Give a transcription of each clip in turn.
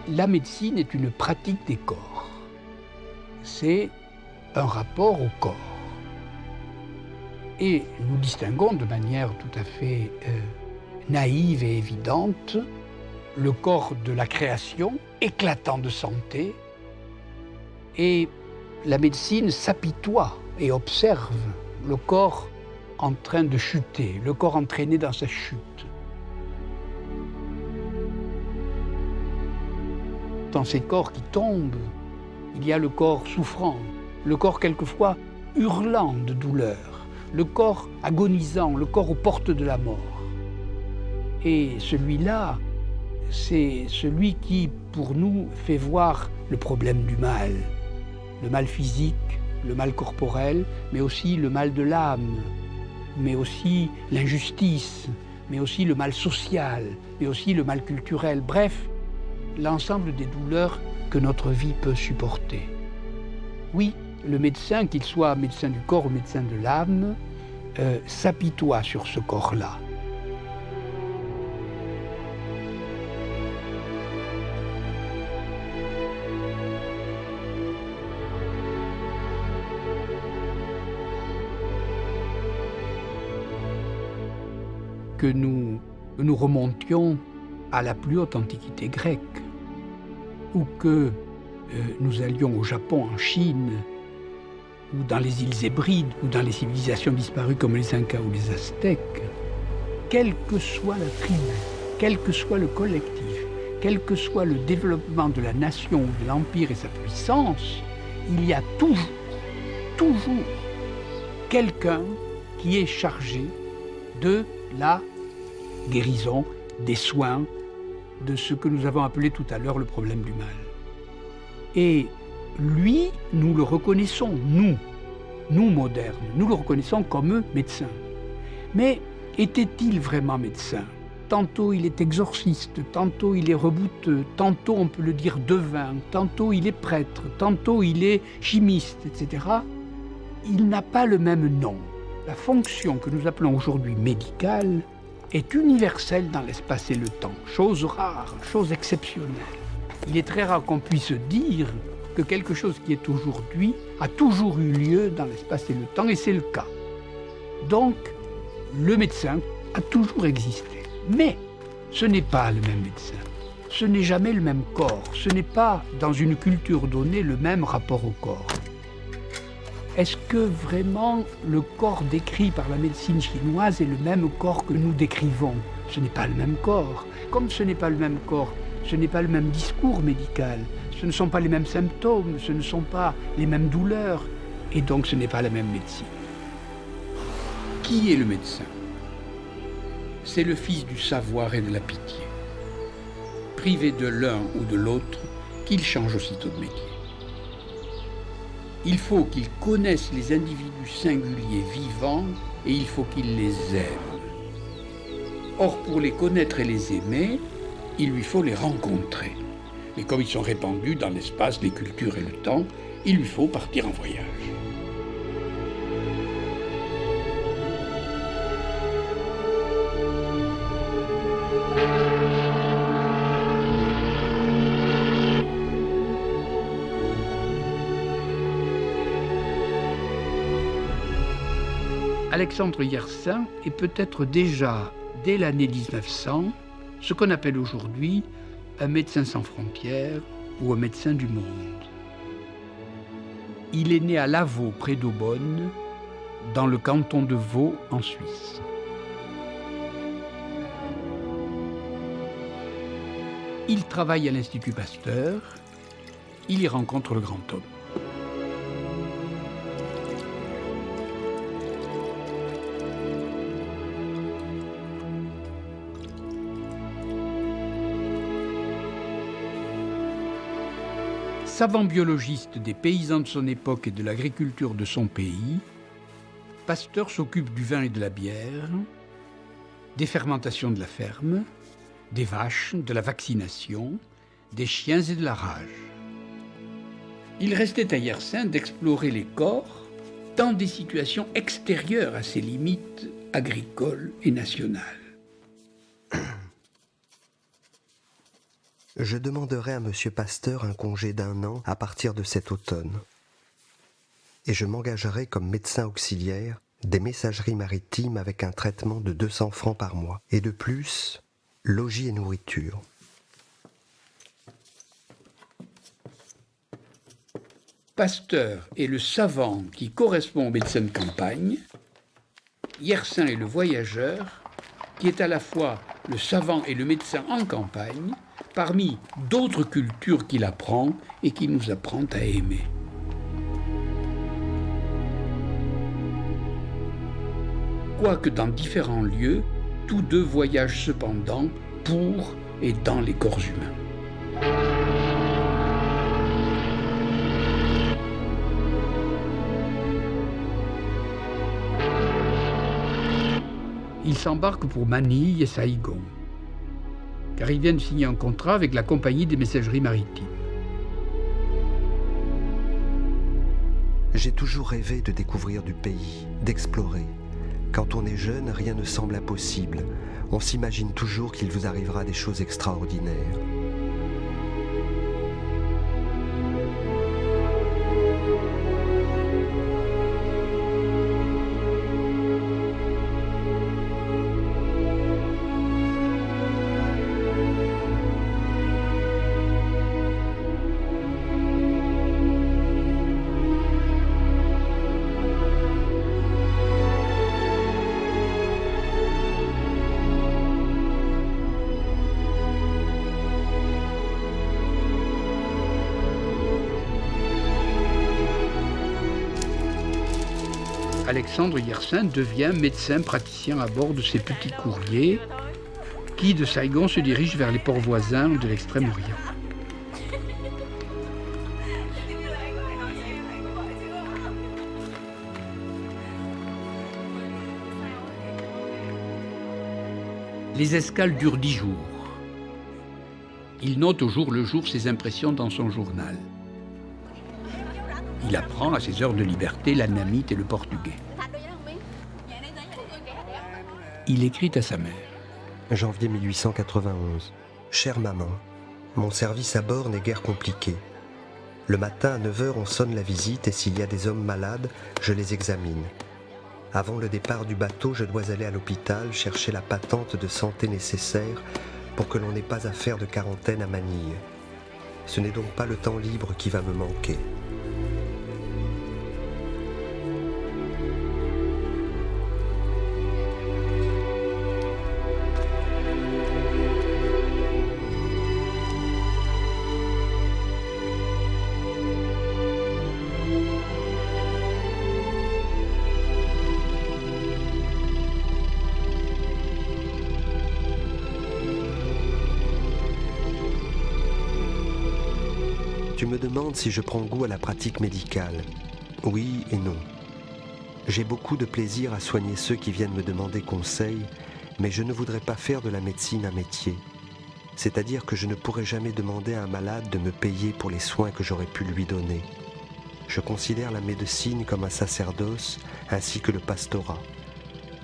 la médecine est une pratique des corps. C'est un rapport au corps. Et nous distinguons de manière tout à fait naïve et évidente le corps de la création, éclatant de santé, et la médecine s'apitoie et observe le corps en train de chuter, le corps entraîné dans sa chute. Dans ces corps qui tombent, il y a le corps souffrant, le corps quelquefois hurlant de douleur, le corps agonisant, le corps aux portes de la mort. Et celui-là, c'est celui qui, pour nous, fait voir le problème du mal physique, le mal corporel, mais aussi le mal de l'âme, mais aussi l'injustice, mais aussi le mal social, mais aussi le mal culturel. Bref, l'ensemble des douleurs que notre vie peut supporter. Oui, le médecin, qu'il soit médecin du corps ou médecin de l'âme, s'apitoie sur ce corps-là. Que nous remontions à la plus haute antiquité grecque, ou que nous allions au Japon, en Chine, ou dans les îles Hébrides, ou dans les civilisations disparues comme les Incas ou les Aztèques, quelle que soit la tribu, quel que soit le collectif, quel que soit le développement de la nation ou de l'empire et sa puissance, il y a toujours quelqu'un qui est chargé de la guérison, des soins, de ce que nous avons appelé tout à l'heure le problème du mal. Et lui, nous le reconnaissons, nous modernes, nous le reconnaissons comme médecin. Mais était-il vraiment médecin? Tantôt il est exorciste, tantôt il est rebouteux, tantôt on peut le dire devin, tantôt il est prêtre, tantôt il est chimiste, etc. Il n'a pas le même nom. La fonction que nous appelons aujourd'hui médicale est universelle dans l'espace et le temps, chose rare, chose exceptionnelle. Il est très rare qu'on puisse dire que quelque chose qui est aujourd'hui a toujours eu lieu dans l'espace et le temps, et c'est le cas. Donc, le médecin a toujours existé. Mais ce n'est pas le même médecin. Ce n'est jamais le même corps. Ce n'est pas, dans une culture donnée, le même rapport au corps. Est-ce que vraiment le corps décrit par la médecine chinoise est le même corps que nous décrivons? Ce n'est pas le même corps. Comme ce n'est pas le même corps, ce n'est pas le même discours médical. Ce ne sont pas les mêmes symptômes, ce ne sont pas les mêmes douleurs. Et donc ce n'est pas la même médecine. Qui est le médecin? C'est le fils du savoir et de la pitié. Privé de l'un ou de l'autre, qu'il change aussitôt de métier. Il faut qu'il connaisse les individus singuliers vivants et il faut qu'il les aime. Or, pour les connaître et les aimer, il lui faut les rencontrer. Et comme ils sont répandus dans l'espace, les cultures et le temps, il lui faut partir en voyage. Alexandre Yersin est peut-être déjà, dès l'année 1900, ce qu'on appelle aujourd'hui un médecin sans frontières ou un médecin du monde. Il est né à Lavaux, près d'Aubonne, dans le canton de Vaud, en Suisse. Il travaille à l'Institut Pasteur, il y rencontre le grand homme. Savant biologiste des paysans de son époque et de l'agriculture de son pays, Pasteur s'occupe du vin et de la bière, des fermentations de la ferme, des vaches, de la vaccination, des chiens et de la rage. Il restait à Yersin d'explorer les corps dans des situations extérieures à ses limites agricoles et nationales. Je demanderai à Monsieur Pasteur un congé d'1 an à partir de cet automne. Et je m'engagerai comme médecin auxiliaire des messageries maritimes avec un traitement de 200 francs par mois. Et de plus, logis et nourriture. Pasteur est le savant qui correspond au médecin de campagne. Yersin est le voyageur qui est à la fois le savant et le médecin en campagne, parmi d'autres cultures qu'il apprend et qui nous apprend à aimer. Quoique dans différents lieux, tous deux voyagent cependant pour et dans les corps humains. Ils s'embarquent pour Manille et Saïgon, car ils viennent signer un contrat avec la Compagnie des messageries maritimes. J'ai toujours rêvé de découvrir du pays, d'explorer. Quand on est jeune, rien ne semble impossible. On s'imagine toujours qu'il vous arrivera des choses extraordinaires. Alexandre Yersin devient médecin praticien à bord de ces petits courriers qui, de Saïgon, se dirigent vers les ports voisins de l'Extrême-Orient. Les escales durent 10 jours. Il note au jour le jour ses impressions dans son journal. Il apprend à ses heures de liberté l'annamite et le portugais. Il écrit à sa mère. Janvier 1891. Chère maman, mon service à bord n'est guère compliqué. Le matin à 9h, on sonne la visite et s'il y a des hommes malades, je les examine. Avant le départ du bateau, je dois aller à l'hôpital chercher la patente de santé nécessaire pour que l'on n'ait pas à faire de quarantaine à Manille. Ce n'est donc pas le temps libre qui va me manquer. Tu me demandes si je prends goût à la pratique médicale. Oui et non. J'ai beaucoup de plaisir à soigner ceux qui viennent me demander conseil, mais je ne voudrais pas faire de la médecine un métier. C'est-à-dire que je ne pourrais jamais demander à un malade de me payer pour les soins que j'aurais pu lui donner. Je considère la médecine comme un sacerdoce ainsi que le pastorat.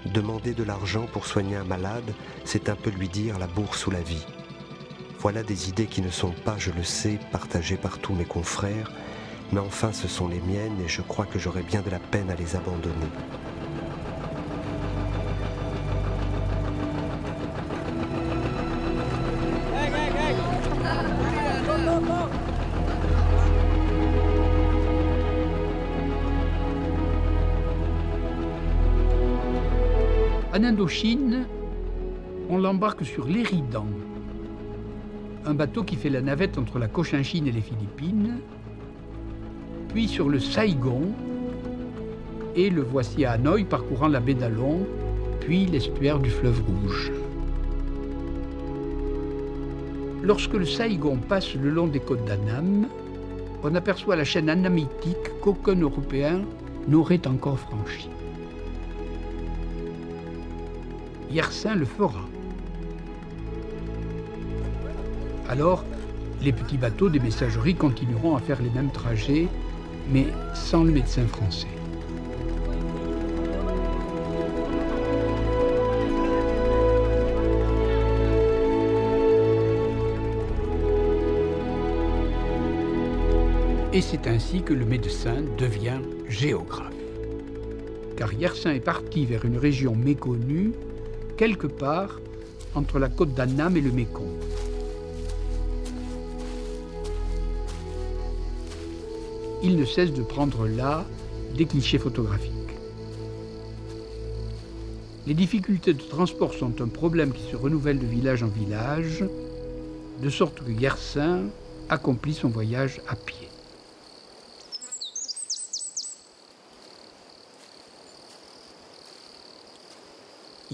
Demander de l'argent pour soigner un malade, c'est un peu lui dire la bourse ou la vie. Voilà des idées qui ne sont pas, je le sais, partagées par tous mes confrères, mais enfin ce sont les miennes et je crois que j'aurais bien de la peine à les abandonner. En Indochine, on l'embarque sur l'Éridan, un bateau qui fait la navette entre la Cochinchine et les Philippines, puis sur le Saïgon, et le voici à Hanoï parcourant la baie d'Along, puis l'estuaire du fleuve Rouge. Lorsque le Saïgon passe le long des côtes d'Annam, on aperçoit la chaîne annamitique qu'aucun Européen n'aurait encore franchie. Yersin le fera. Alors, les petits bateaux des messageries continueront à faire les mêmes trajets, mais sans le médecin français. Et c'est ainsi que le médecin devient géographe. Car Yersin est parti vers une région méconnue, quelque part entre la côte d'Annam et le Mékong. Il ne cesse de prendre là des clichés photographiques. Les difficultés de transport sont un problème qui se renouvelle de village en village, de sorte que Yersin accomplit son voyage à pied.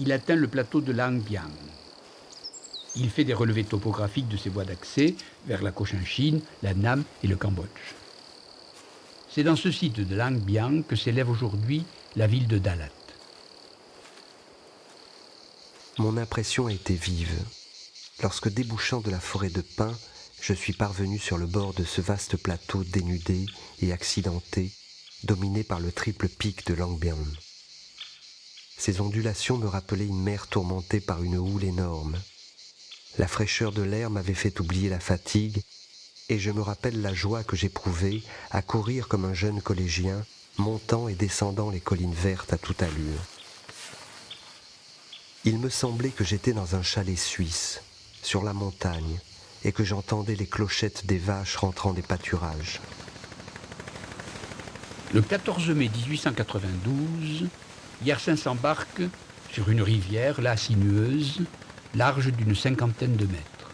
Il atteint le plateau de Lang Biang. Il fait des relevés topographiques de ses voies d'accès vers la Cochinchine, la Nam et le Cambodge. C'est dans ce site de Lang Biang que s'élève aujourd'hui la ville de Dalat. Mon impression a été vive. Lorsque débouchant de la forêt de pins, je suis parvenu sur le bord de ce vaste plateau dénudé et accidenté, dominé par le triple pic de Lang Biang. Ces ondulations me rappelaient une mer tourmentée par une houle énorme. La fraîcheur de l'air m'avait fait oublier la fatigue, et je me rappelle la joie que j'éprouvais à courir comme un jeune collégien, montant et descendant les collines vertes à toute allure. Il me semblait que j'étais dans un chalet suisse, sur la montagne, et que j'entendais les clochettes des vaches rentrant des pâturages. Le 14 mai 1892, Yersin s'embarque sur une rivière, là sinueuse, large d'une 50aine de mètres.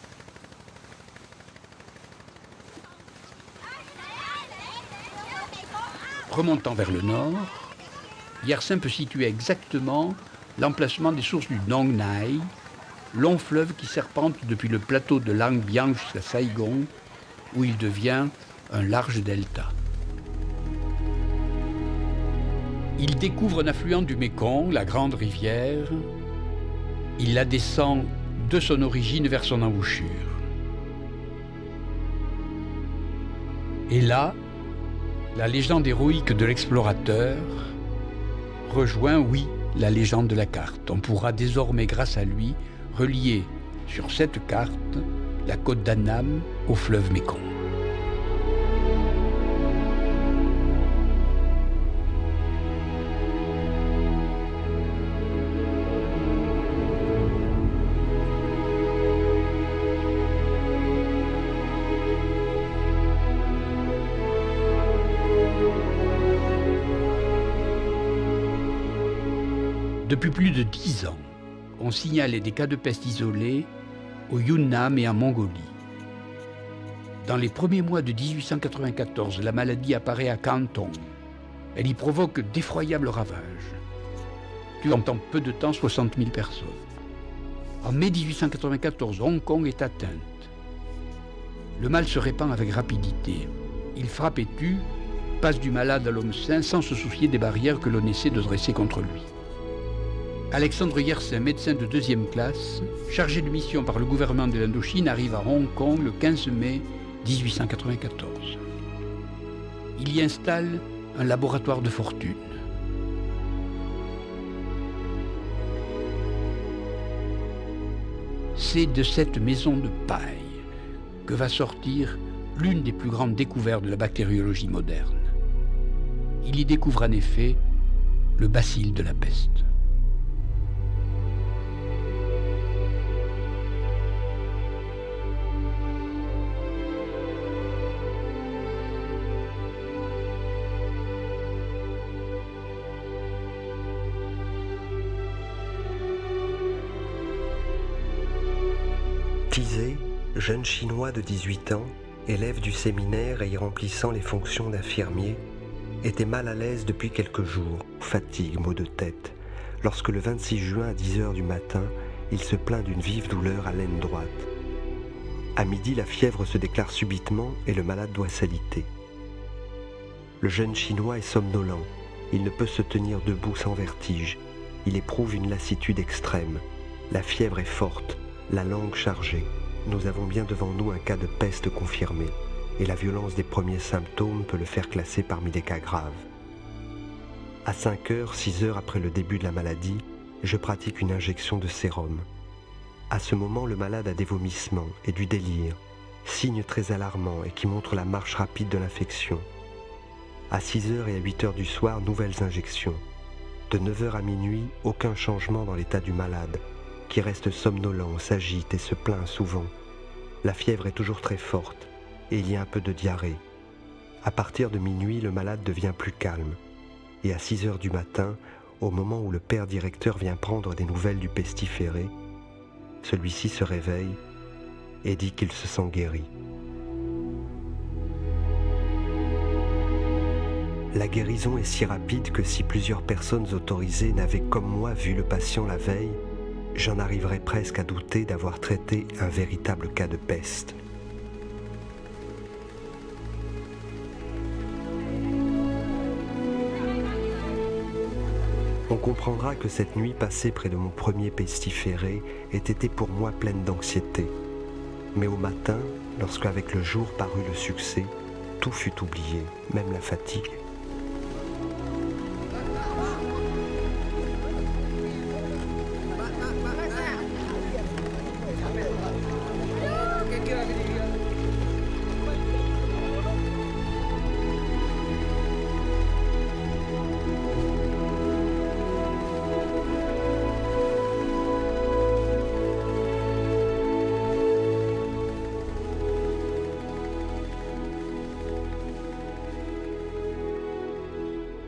Remontant vers le nord, Yersin peut situer exactement l'emplacement des sources du Nong Nai, long fleuve qui serpente depuis le plateau de Lang Biang jusqu'à Saigon, où il devient un large delta. Il découvre un affluent du Mékong, la grande rivière. Il la descend de son origine vers son embouchure. Et là, la légende héroïque de l'explorateur rejoint, oui, la légende de la carte. On pourra désormais, grâce à lui, relier sur cette carte la côte d'Annam au fleuve Mékong. Depuis plus de 10 ans, on signalait des cas de peste isolés au Yunnan et en Mongolie. Dans les premiers mois de 1894, la maladie apparaît à Canton. Elle y provoque d'effroyables ravages, tuant en peu de temps 60 000 personnes. En mai 1894, Hong Kong est atteinte. Le mal se répand avec rapidité. Il frappe et tue, passe du malade à l'homme sain sans se soucier des barrières que l'on essaie de dresser contre lui. Alexandre Yersin, médecin de 2e classe, chargé de mission par le gouvernement de l'Indochine, arrive à Hong Kong le 15 mai 1894. Il y installe un laboratoire de fortune. C'est de cette maison de paille que va sortir l'une des plus grandes découvertes de la bactériologie moderne. Il y découvre en effet le bacille de la peste. Tizé, jeune chinois de 18 ans, élève du séminaire et y remplissant les fonctions d'infirmier, était mal à l'aise depuis quelques jours, fatigue, maux de tête, lorsque le 26 juin à 10h du matin, il se plaint d'une vive douleur à l'aine droite. À midi, la fièvre se déclare subitement et le malade doit s'aliter. Le jeune chinois est somnolent, il ne peut se tenir debout sans vertige, il éprouve une lassitude extrême, la fièvre est forte, la langue chargée. Nous avons bien devant nous un cas de peste confirmé, et la violence des premiers symptômes peut le faire classer parmi les cas graves. À 5h, 6h après le début de la maladie, je pratique une injection de sérum. À ce moment, le malade a des vomissements et du délire. signe très alarmant et qui montre la marche rapide de l'infection. À 6h et à 8h du soir, nouvelles injections. De 9h à minuit, aucun changement dans l'état du malade, qui reste somnolent, s'agite et se plaint souvent. La fièvre est toujours très forte et il y a un peu de diarrhée. À partir de minuit, le malade devient plus calme. Et à 6h du matin, au moment où le père directeur vient prendre des nouvelles du pestiféré, celui-ci se réveille et dit qu'il se sent guéri. La guérison est si rapide que si plusieurs personnes autorisées n'avaient comme moi vu le patient la veille, j'en arriverais presque à douter d'avoir traité un véritable cas de peste. On comprendra que cette nuit passée près de mon premier pestiféré ait été pour moi pleine d'anxiété. Mais au matin, lorsque avec le jour parut le succès, tout fut oublié, même la fatigue.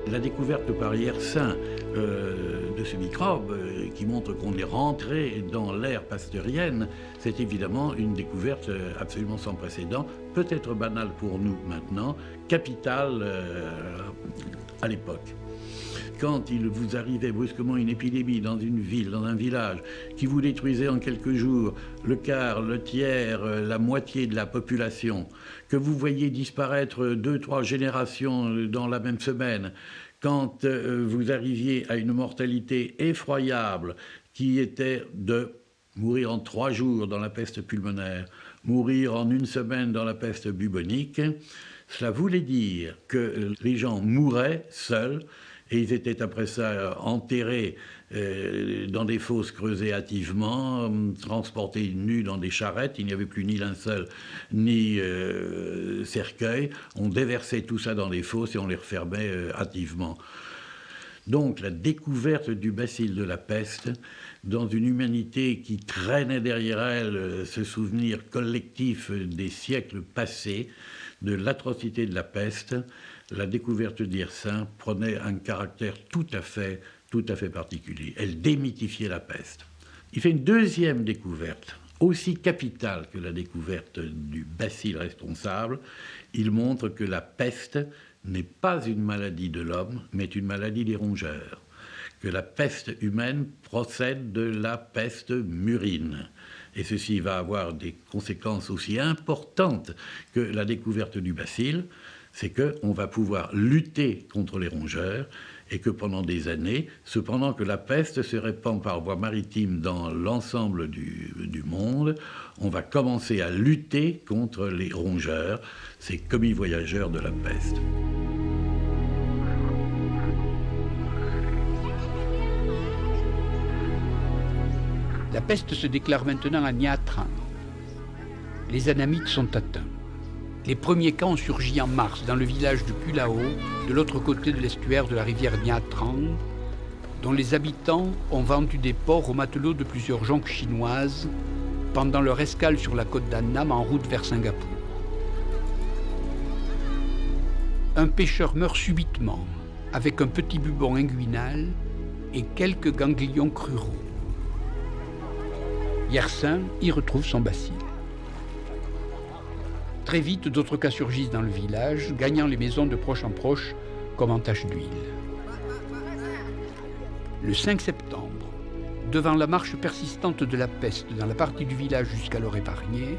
La découverte par Yersin de ce microbe qui montre qu'on est rentré dans l'ère pasteurienne, c'est évidemment une découverte absolument sans précédent, peut-être banale pour nous maintenant, capitale à l'époque. Quand il vous arrivait brusquement une épidémie dans une ville, dans un village, qui vous détruisait en quelques jours le quart, le tiers, la moitié de la population, que vous voyiez disparaître 2-3 générations dans la même semaine, quand vous arriviez à une mortalité effroyable qui était de mourir en 3 jours dans la peste pulmonaire, mourir en 1 semaine dans la peste bubonique, cela voulait dire que les gens mouraient seuls. Et ils étaient après ça enterrés dans des fosses creusées hâtivement, transportés nus dans des charrettes. Il n'y avait plus ni linceul ni cercueil. On déversait tout ça dans les fosses et on les refermait hâtivement. Donc la découverte du bacille de la peste, dans une humanité qui traînait derrière elle ce souvenir collectif des siècles passés, de l'atrocité de la peste, la découverte d'Yersin prenait un caractère tout à fait particulier. Elle démythifiait la peste. Il fait une deuxième découverte, aussi capitale que la découverte du bacille responsable. Il montre que la peste n'est pas une maladie de l'homme, mais une maladie des rongeurs. Que la peste humaine procède de la peste murine. Et ceci va avoir des conséquences aussi importantes que la découverte du bacille, c'est qu'on va pouvoir lutter contre les rongeurs et que pendant des années, cependant que la peste se répand par voie maritime dans l'ensemble du monde, on va commencer à lutter contre les rongeurs, ces commis voyageurs de la peste. La peste se déclare maintenant à Nha Trang. Les Anamites sont atteints. Les premiers cas ont surgi en mars dans le village de Kulao, de l'autre côté de l'estuaire de la rivière Nha Trang, dont les habitants ont vendu des porcs aux matelots de plusieurs jonques chinoises pendant leur escale sur la côte d'Annam en route vers Singapour. Un pêcheur meurt subitement avec un petit bubon inguinal et quelques ganglions cruraux. Yersin y retrouve son bacille. Très vite, d'autres cas surgissent dans le village, gagnant les maisons de proche en proche comme en tache d'huile. Le 5 septembre, devant la marche persistante de la peste dans la partie du village jusqu'alors épargnée,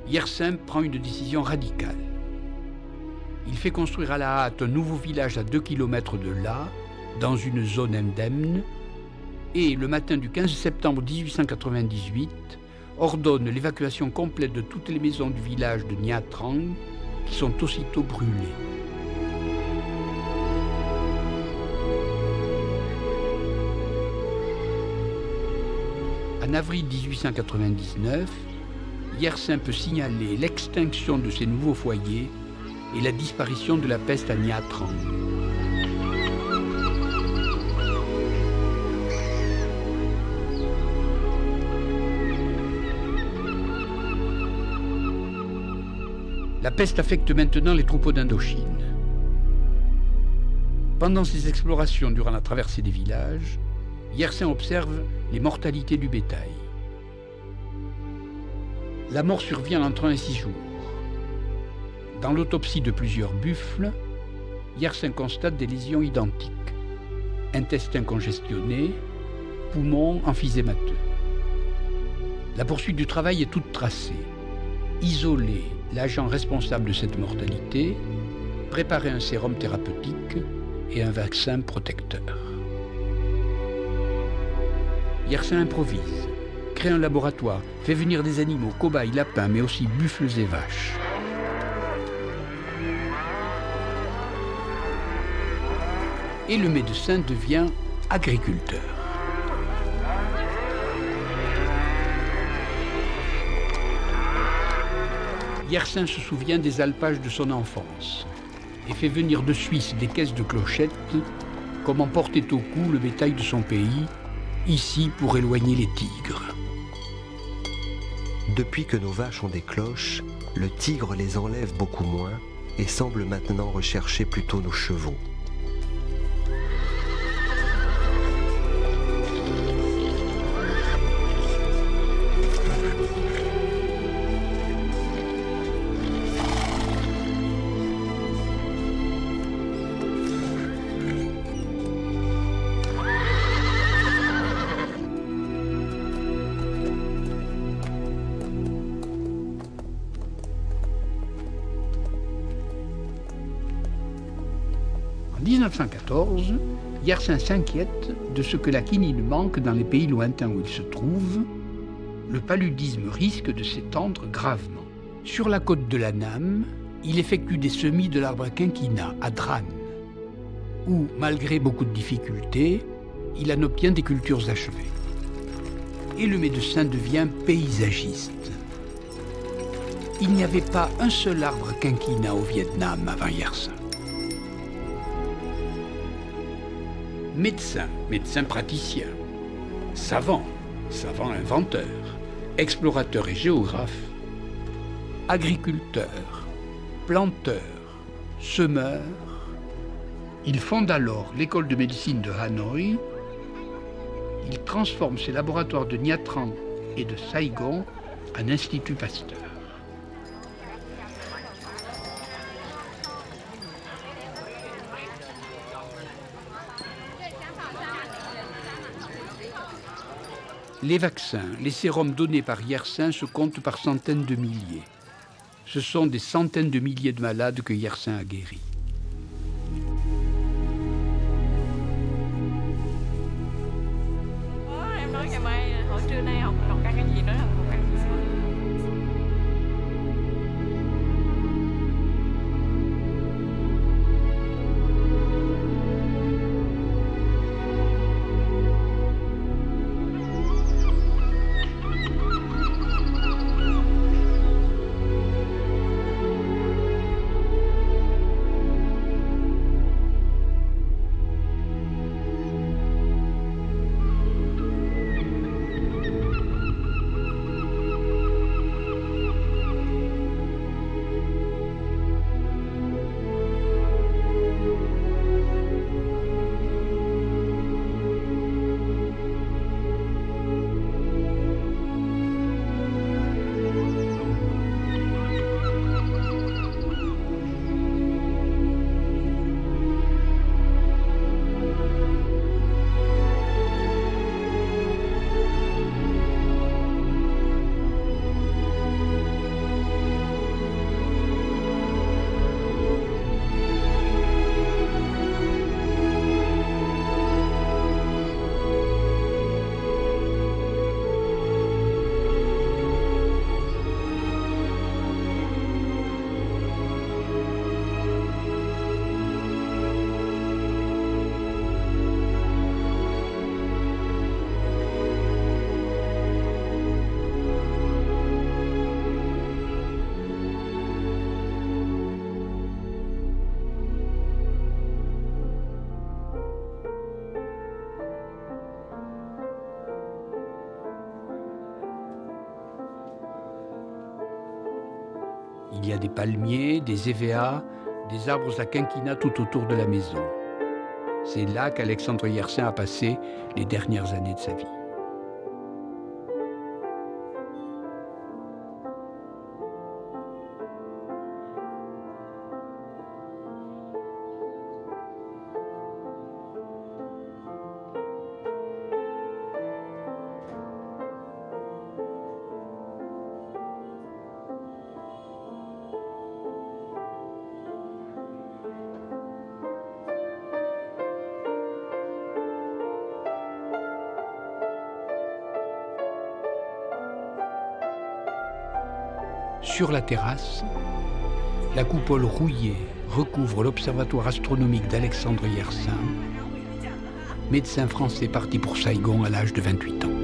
Yersin prend une décision radicale. Il fait construire à la hâte un nouveau village à 2 km de là, dans une zone indemne, et le matin du 15 septembre 1898, ordonne l'évacuation complète de toutes les maisons du village de Nha Trang, qui sont aussitôt brûlées. En avril 1899, Yersin peut signaler l'extinction de ces nouveaux foyers et la disparition de la peste à Niatran. La peste affecte maintenant les troupeaux d'Indochine. Pendant ses explorations durant la traversée des villages, Yersin observe les mortalités du bétail. La mort survient en 36 jours. Dans l'autopsie de plusieurs buffles, Yersin constate des lésions identiques. Intestin congestionné, poumons emphysémateux. La poursuite du travail est toute tracée. Isoler l'agent responsable de cette mortalité, préparer un sérum thérapeutique et un vaccin protecteur. Yersin improvise, crée un laboratoire, fait venir des animaux, cobayes, lapins, mais aussi buffles et vaches. Et le médecin devient agriculteur. Yersin se souvient des alpages de son enfance et fait venir de Suisse des caisses de clochettes, comme emportait au cou le bétail de son pays, ici pour éloigner les tigres. Depuis que nos vaches ont des cloches, le tigre les enlève beaucoup moins et semble maintenant rechercher plutôt nos chevaux. En 1914, Yersin s'inquiète de ce que la quinine manque dans les pays lointains où il se trouve. Le paludisme risque de s'étendre gravement. Sur la côte de l'Annam, il effectue des semis de l'arbre quinquina à Dran, où, malgré beaucoup de difficultés, il en obtient des cultures achevées. Et le médecin devient paysagiste. Il n'y avait pas un seul arbre quinquina au Vietnam avant Yersin. Médecin, médecin praticien, savant, savant inventeur, explorateur et géographe, agriculteur, planteur, semeur. Il fonde alors l'école de médecine de Hanoï. Il transforme ses laboratoires de Nha Trang et de Saigon en Institut Pasteur. Les vaccins, les sérums donnés par Yersin se comptent par centaines de milliers. Ce sont des centaines de milliers de malades que Yersin a guéris. Il y a des palmiers, des hévéas, des arbres à quinquina tout autour de la maison. C'est là qu'Alexandre Yersin a passé les dernières années de sa vie. Sur la terrasse, la coupole rouillée recouvre l'observatoire astronomique d'Alexandre Yersin, médecin français parti pour Saigon à l'âge de 28 ans.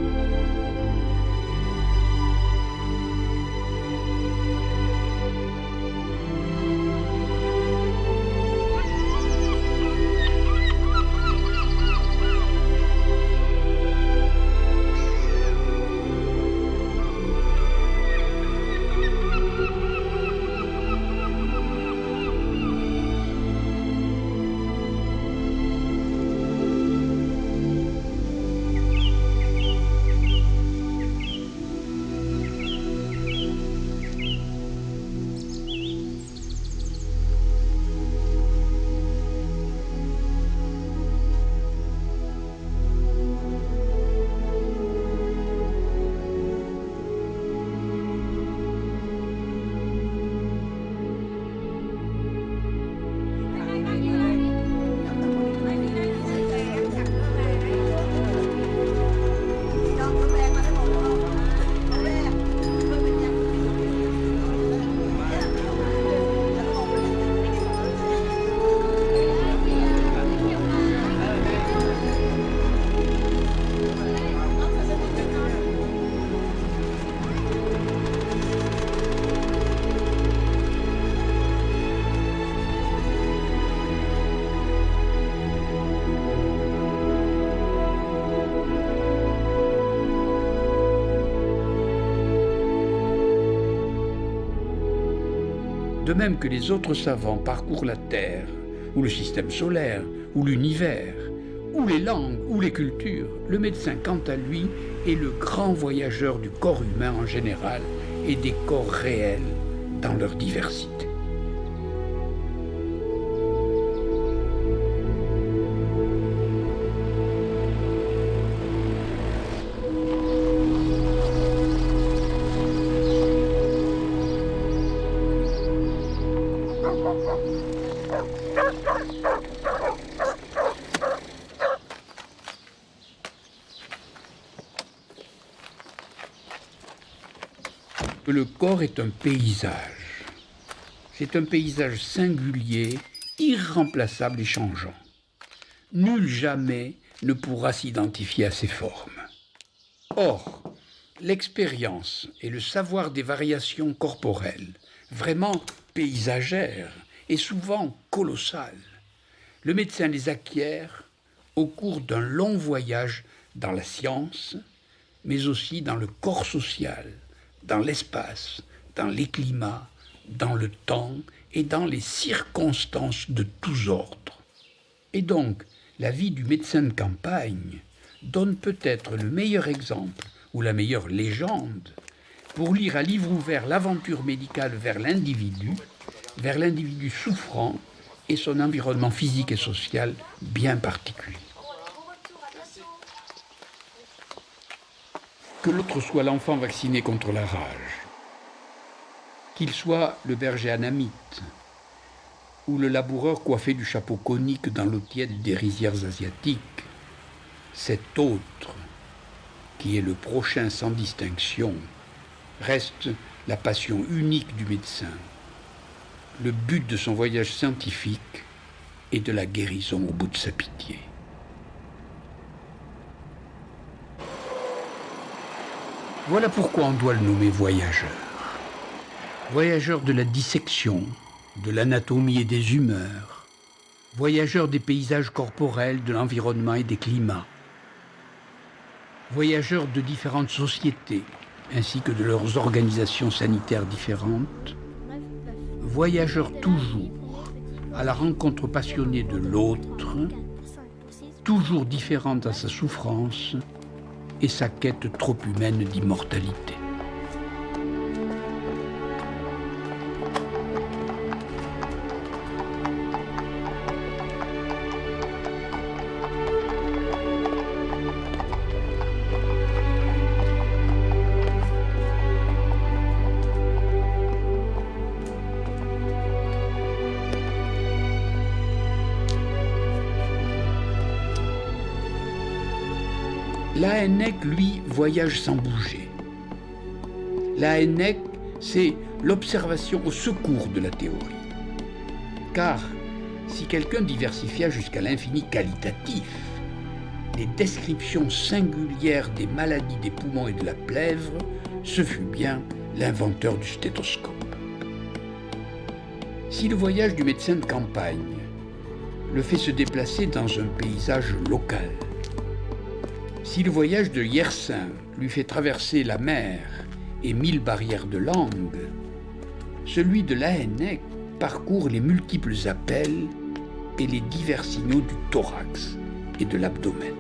De même que les autres savants parcourent la Terre, ou le système solaire, ou l'univers, ou les langues, ou les cultures, le médecin, quant à lui, est le grand voyageur du corps humain en général et des corps réels dans leur diversité. Le corps est un paysage. C'est un paysage singulier, irremplaçable et changeant. Nul jamais ne pourra s'identifier à ses formes. Or, l'expérience et le savoir des variations corporelles, vraiment paysagères et souvent colossales, le médecin les acquiert au cours d'un long voyage dans la science, mais aussi dans le corps social, dans l'espace, dans les climats, dans le temps et dans les circonstances de tous ordres. Et donc, la vie du médecin de campagne donne peut-être le meilleur exemple ou la meilleure légende pour lire à livre ouvert l'aventure médicale vers l'individu souffrant et son environnement physique et social bien particulier. Que l'autre soit l'enfant vacciné contre la rage, qu'il soit le berger anamite ou le laboureur coiffé du chapeau conique dans l'eau tiède des rizières asiatiques, cet autre, qui est le prochain sans distinction, reste la passion unique du médecin, le but de son voyage scientifique et de la guérison au bout de sa pitié. Voilà pourquoi on doit le nommer voyageur. Voyageur de la dissection, de l'anatomie et des humeurs. Voyageur des paysages corporels, de l'environnement et des climats. Voyageur de différentes sociétés, ainsi que de leurs organisations sanitaires différentes. voyageur toujours à la rencontre passionnée de l'autre, toujours différent dans sa souffrance et sa quête trop humaine d'immortalité. Laënnec, lui, voyage sans bouger. Laënnec, c'est l'observation au secours de la théorie. Car si quelqu'un diversifia jusqu'à l'infini qualitatif les descriptions singulières des maladies des poumons et de la plèvre, ce fut bien l'inventeur du stéthoscope. Si le voyage du médecin de campagne le fait se déplacer dans un paysage local, si le voyage de Yersin lui fait traverser la mer et 1000 barrières de langue, celui de Laënnec parcourt les multiples appels et les divers signaux du thorax et de l'abdomen.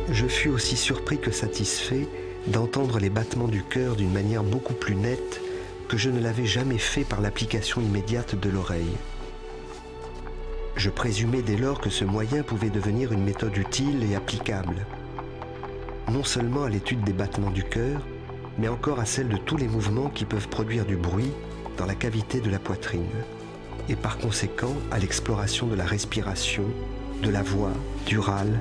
Je fus aussi surpris que satisfait d'entendre les battements du cœur d'une manière beaucoup plus nette que je ne l'avais jamais fait par l'application immédiate de l'oreille. Je présumais dès lors que ce moyen pouvait devenir une méthode utile et applicable, non seulement à l'étude des battements du cœur, mais encore à celle de tous les mouvements qui peuvent produire du bruit dans la cavité de la poitrine, et par conséquent à l'exploration de la respiration, de la voix, du râle,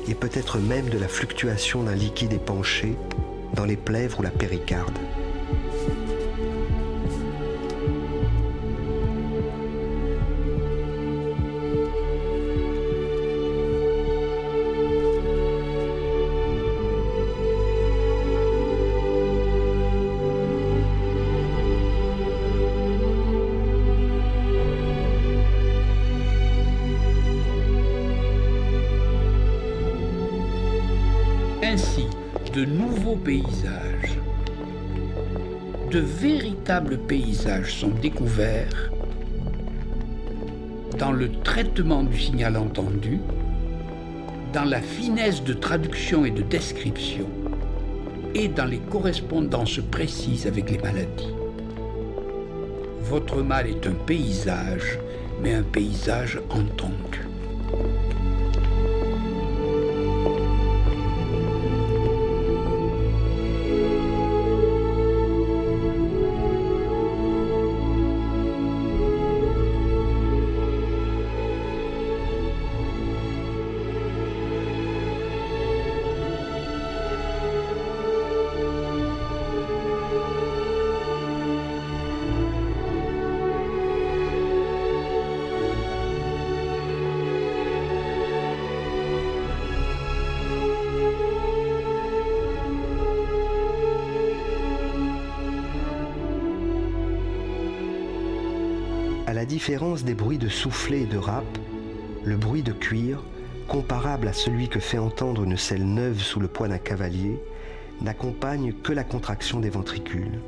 et peut-être même de la fluctuation d'un liquide épanché dans les plèvres ou la péricarde. Ainsi, de nouveaux paysages, de véritables paysages sont découverts dans le traitement du signal entendu, dans la finesse de traduction et de description, et dans les correspondances précises avec les maladies. Votre mal est un paysage, mais un paysage entendu. À la différence des bruits de soufflet et de râpe, le bruit de cuir, comparable à celui que fait entendre une selle neuve sous le poids d'un cavalier, n'accompagne que la contraction des ventricules.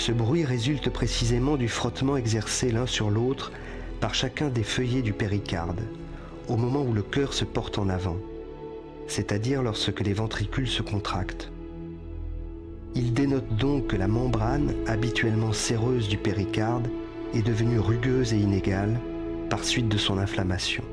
Ce bruit résulte précisément du frottement exercé l'un sur l'autre par chacun des feuillets du péricarde, au moment où le cœur se porte en avant, c'est-à-dire lorsque les ventricules se contractent. Il dénote donc que la membrane, habituellement séreuse du péricarde, est devenue rugueuse et inégale par suite de son inflammation.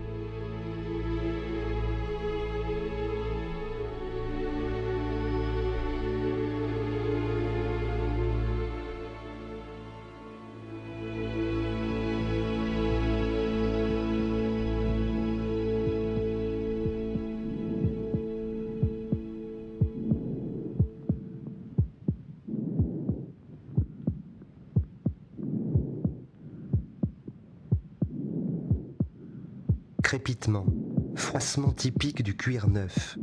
Crépitement, froissement typique du cuir neuf,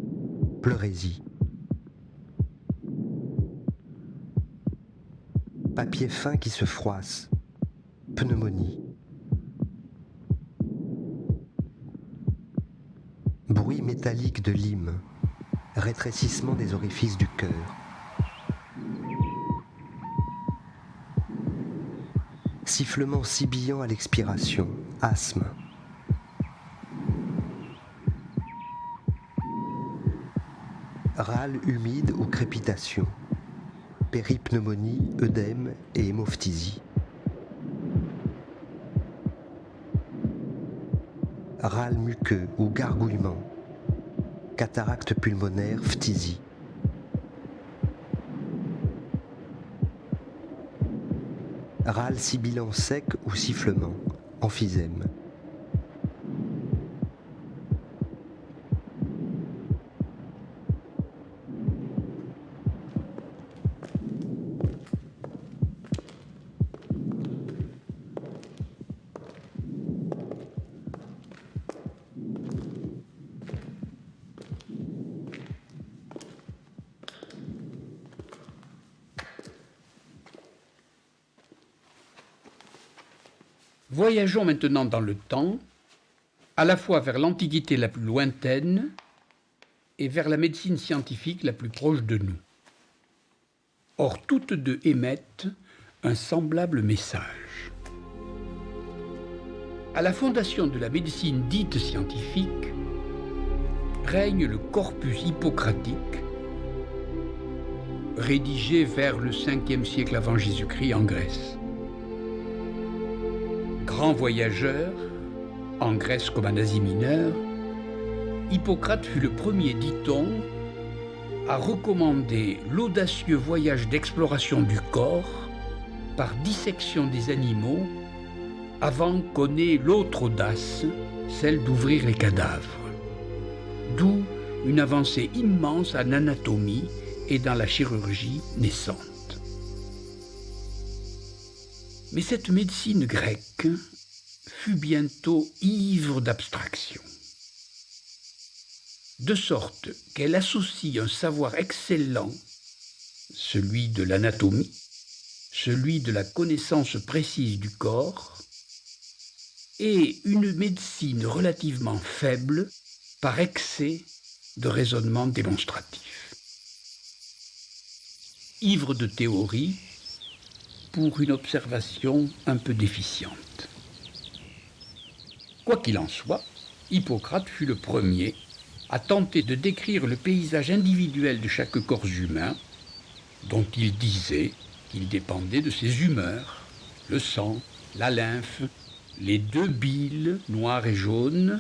pleurésie. Papier fin qui se froisse, pneumonie. Bruit métallique de lime, rétrécissement des orifices du cœur. Sifflement sibillant à l'expiration, asthme. Râle humide ou crépitation, péripneumonie, œdème et hémophtysie. Râle muqueux ou gargouillement, cataracte pulmonaire, phtysie. Râle sibilant sec ou sifflement, emphysème. Voyageons maintenant dans le temps, à la fois vers l'Antiquité la plus lointaine et vers la médecine scientifique la plus proche de nous. Or, toutes deux émettent un semblable message. À la fondation de la médecine dite scientifique règne le corpus hippocratique, rédigé vers le 5e siècle avant Jésus-Christ en Grèce. Grand voyageur, en Grèce comme en Asie mineure, Hippocrate fut le premier, dit-on, à recommander l'audacieux voyage d'exploration du corps par dissection des animaux avant qu'on ait l'autre audace, celle d'ouvrir les cadavres. D'où une avancée immense en anatomie et dans la chirurgie naissante. Mais cette médecine grecque fut bientôt ivre d'abstraction, de sorte qu'elle associe un savoir excellent, celui de l'anatomie, celui de la connaissance précise du corps, et une médecine relativement faible par excès de raisonnement démonstratif. Ivre de théorie, pour une observation un peu déficiente. Quoi qu'il en soit, Hippocrate fut le premier à tenter de décrire le paysage individuel de chaque corps humain, dont il disait qu'il dépendait de ses humeurs, le sang, la lymphe, les deux biles, noires et jaunes,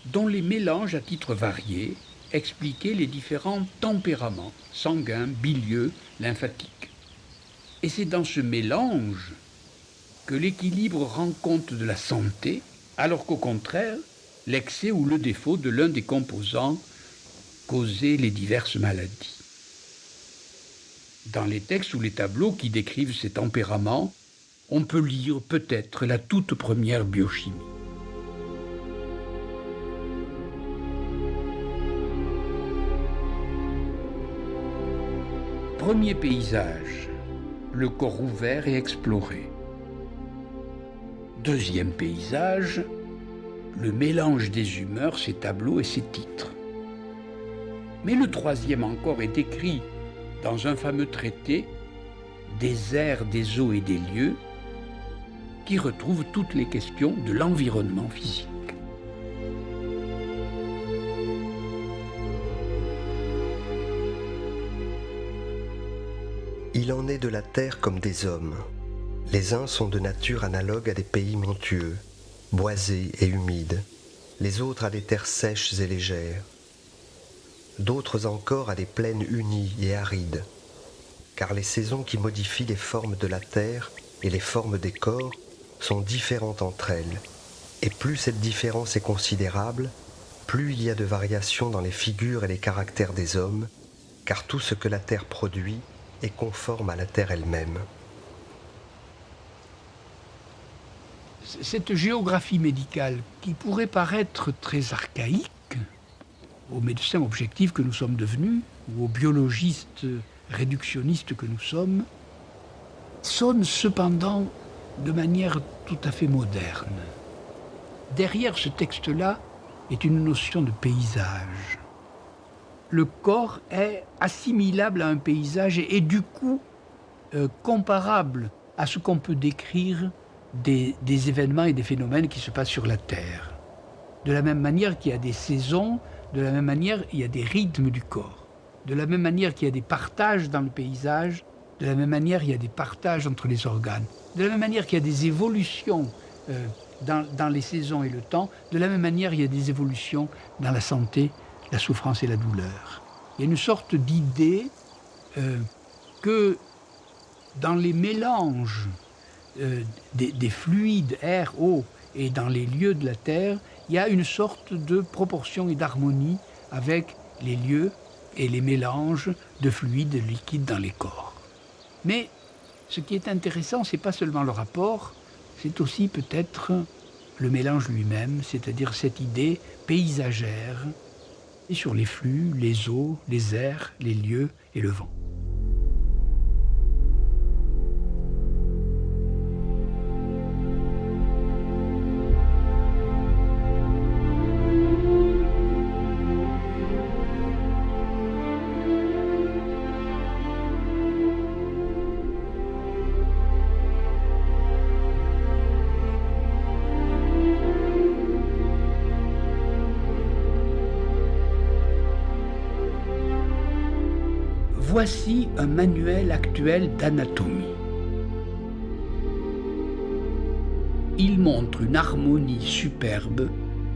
dont les mélanges à titre varié expliquaient les différents tempéraments, sanguins, bilieux, lymphatiques. Et c'est dans ce mélange que l'équilibre rend compte de la santé, alors qu'au contraire, l'excès ou le défaut de l'un des composants causait les diverses maladies. Dans les textes ou les tableaux qui décrivent ces tempéraments, on peut lire peut-être la toute première biochimie. Premier paysage, le corps ouvert et exploré. Deuxième paysage, le mélange des humeurs, ses tableaux et ses titres. Mais le troisième encore est écrit dans un fameux traité des airs, des eaux et des lieux, qui retrouve toutes les questions de l'environnement physique. Il en est de la terre comme des hommes. Les uns sont de nature analogue à des pays montueux, boisés et humides, les autres à des terres sèches et légères, d'autres encore à des plaines unies et arides, car les saisons qui modifient les formes de la terre et les formes des corps sont différentes entre elles, et plus cette différence est considérable, plus il y a de variations dans les figures et les caractères des hommes, car tout ce que la terre produit est conforme à la terre elle-même. Cette géographie médicale, qui pourrait paraître très archaïque aux médecins objectifs que nous sommes devenus, ou aux biologistes réductionnistes que nous sommes, sonne cependant de manière tout à fait moderne. Derrière ce texte-là est une notion de paysage. Le corps est assimilable à un paysage et du coup comparable à ce qu'on peut décrire des événements et des phénomènes qui se passent sur la Terre. De la même manière qu'il y a des saisons, de la même manière il y a des rythmes du corps. De la même manière qu'il y a des partages dans le paysage, de la même manière il y a des partages entre les organes. De la même manière qu'il y a des évolutions dans les saisons et le temps, de la même manière il y a des évolutions dans la santé, la souffrance et la douleur. Il y a une sorte d'idée que dans les mélanges des fluides, air, eau, et dans les lieux de la Terre, il y a une sorte de proportion et d'harmonie avec les lieux et les mélanges de fluides et de liquides dans les corps. Mais ce qui est intéressant, ce n'est pas seulement le rapport, c'est aussi peut-être le mélange lui-même, c'est-à-dire cette idée paysagère et sur les flux, les eaux, les airs, les lieux et le vent. Voici un manuel actuel d'anatomie. Il montre une harmonie superbe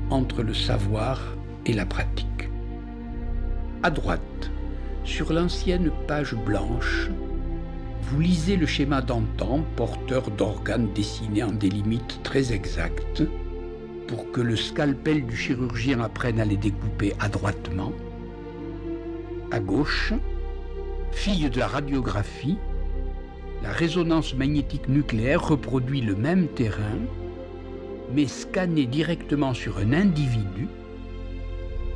entre le savoir et la pratique. À droite, sur l'ancienne page blanche, vous lisez le schéma d'antan, porteur d'organes dessinés en des limites très exactes, pour que le scalpel du chirurgien apprenne à les découper adroitement. À gauche, fille de la radiographie, la résonance magnétique nucléaire reproduit le même terrain, mais scanné directement sur un individu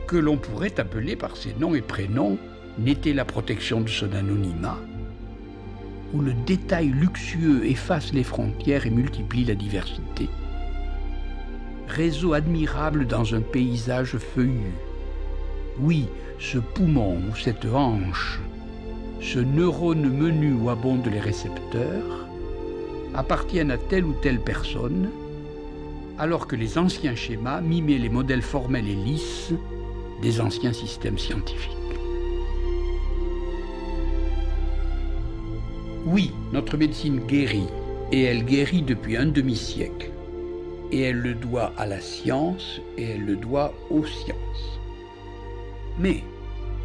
que l'on pourrait appeler par ses noms et prénoms, n'était la protection de son anonymat, où le détail luxueux efface les frontières et multiplie la diversité. Réseau admirable dans un paysage feuillu. Oui, ce poumon ou cette hanche, ce neurone menu où abondent les récepteurs, appartiennent à telle ou telle personne, alors que les anciens schémas mimaient les modèles formels et lisses des anciens systèmes scientifiques. Oui, notre médecine guérit, et elle guérit depuis un demi-siècle. Et elle le doit à la science, et elle le doit aux sciences. Mais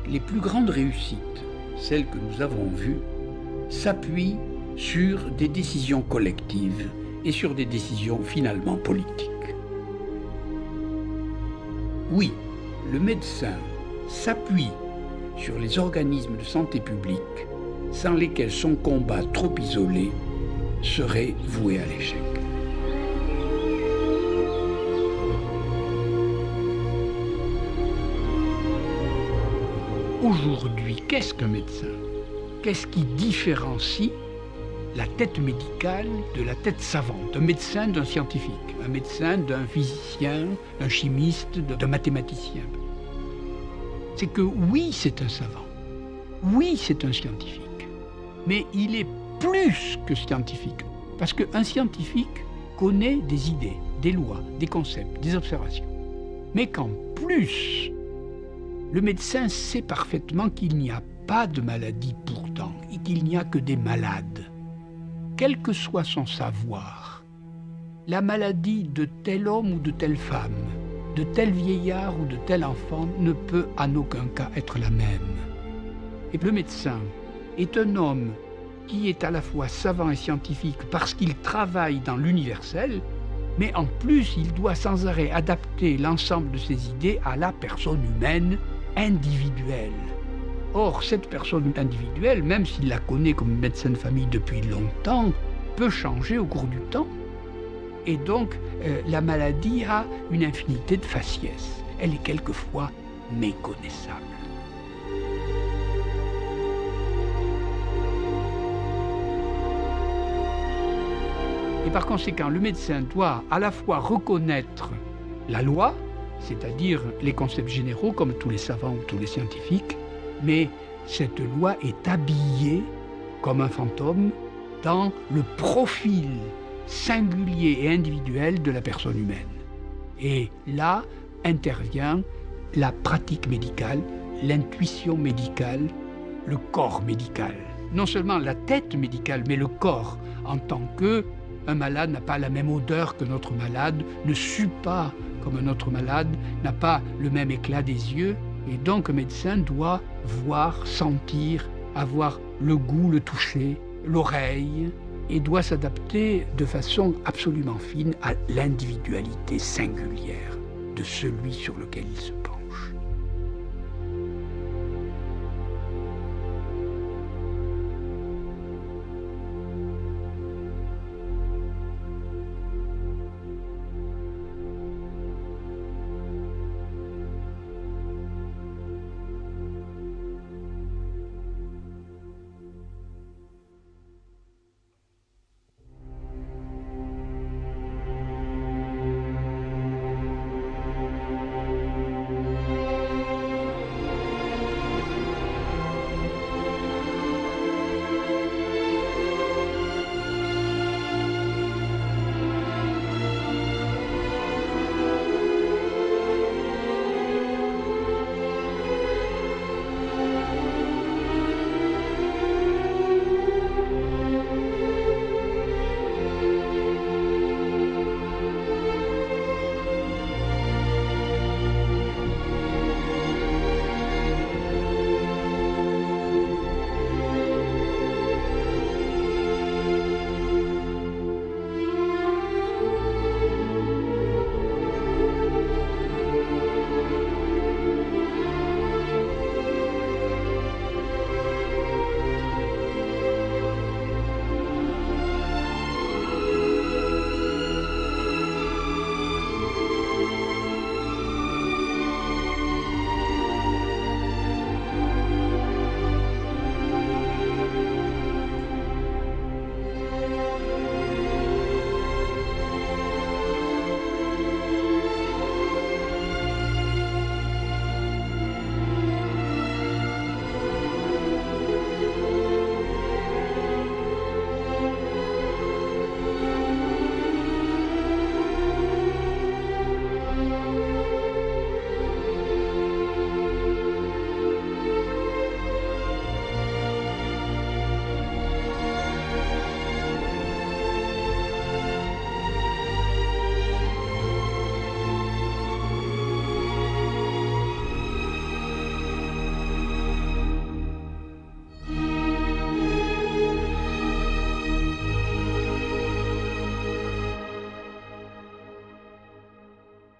les plus grandes réussites, celles que nous avons vues, s'appuient sur des décisions collectives et sur des décisions finalement politiques. Oui, le médecin s'appuie sur les organismes de santé publique sans lesquels son combat trop isolé serait voué à l'échec. Aujourd'hui, qu'est-ce qu'un médecin? Qu'est-ce qui différencie la tête médicale de la tête savante? Un médecin d'un scientifique, un médecin d'un physicien, d'un chimiste, d'un mathématicien. C'est que oui, c'est un savant, oui, c'est un scientifique, mais il est plus que scientifique. Parce qu'un scientifique connaît des idées, des lois, des concepts, des observations. Mais qu'en plus, le médecin sait parfaitement qu'il n'y a pas de maladie pourtant, et qu'il n'y a que des malades. Quel que soit son savoir, la maladie de tel homme ou de telle femme, de tel vieillard ou de tel enfant ne peut en aucun cas être la même. Et le médecin est un homme qui est à la fois savant et scientifique parce qu'il travaille dans l'universel, mais en plus il doit sans arrêt adapter l'ensemble de ses idées à la personne humaine individuelle. Or, cette personne individuelle, même s'il la connaît comme médecin de famille depuis longtemps, peut changer au cours du temps. Et donc, la maladie a une infinité de faciès. Elle est quelquefois méconnaissable. Et par conséquent, le médecin doit à la fois reconnaître la loi, c'est-à-dire les concepts généraux comme tous les savants ou tous les scientifiques, mais cette loi est habillée, comme un fantôme, dans le profil singulier et individuel de la personne humaine. Et là intervient la pratique médicale, l'intuition médicale, le corps médical. Non seulement la tête médicale, mais le corps, en tant que un malade n'a pas la même odeur que notre malade, ne sue pas comme un autre malade, n'a pas le même éclat des yeux. Et donc un médecin doit voir, sentir, avoir le goût, le toucher, l'oreille, et doit s'adapter de façon absolument fine à l'individualité singulière de celui sur lequel il se